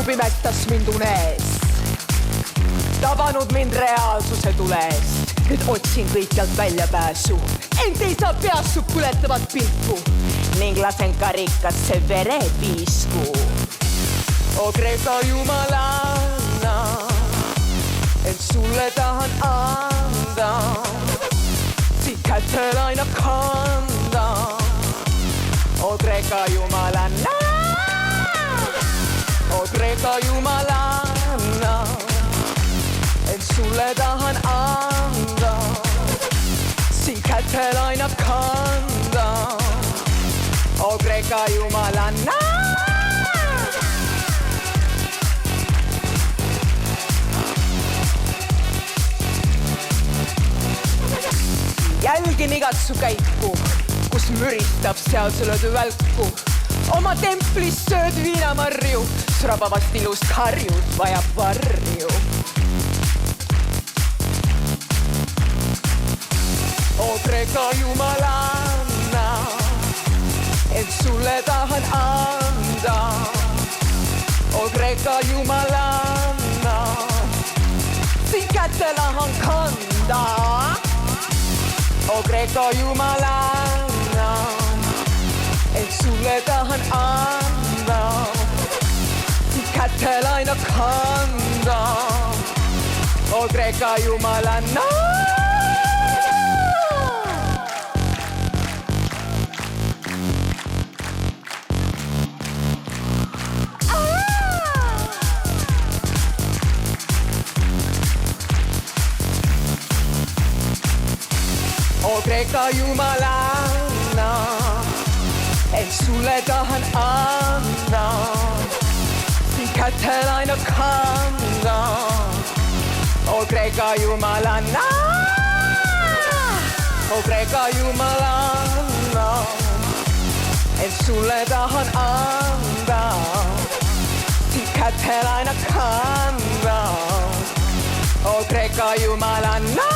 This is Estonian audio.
pimetas mind unes, tabanud mind reaalsuse tulest. Nüüd otsin kõikjalt väljapääsu, ent ei saa peassu põletavat pilku ning lasen karikasse verepiisku. O Kreeka jumalanna, et sulle tahan anda, siit kätel aina kanda. O Kreeka jumalanna, o Kreeka jumalanna, et sulle tahan anda, siit kätel aina kanda. O Kreeka jumalanna. Jälgin igat su käiku, kus müritab seal sa lööd välku. Oma templis sööd viinamarju, srabavast ilust harjud vajab varju. O Kreeka jumalanna, et sulle tahan anda. O Kreeka jumalanna, siin kätte tahan kanda. O Kreeka jumalanna, et sulle tahan anda, siit kätel aina kanda. O Kreeka jumalanna. O Kreeka jumalanna, et sulle tahan anda, siit kätel aina kanda. O Kreeka jumalanna, o Kreeka jumalanna, et sulle tahan anda, siit kätel aina kanda. O Kreeka jumalanna.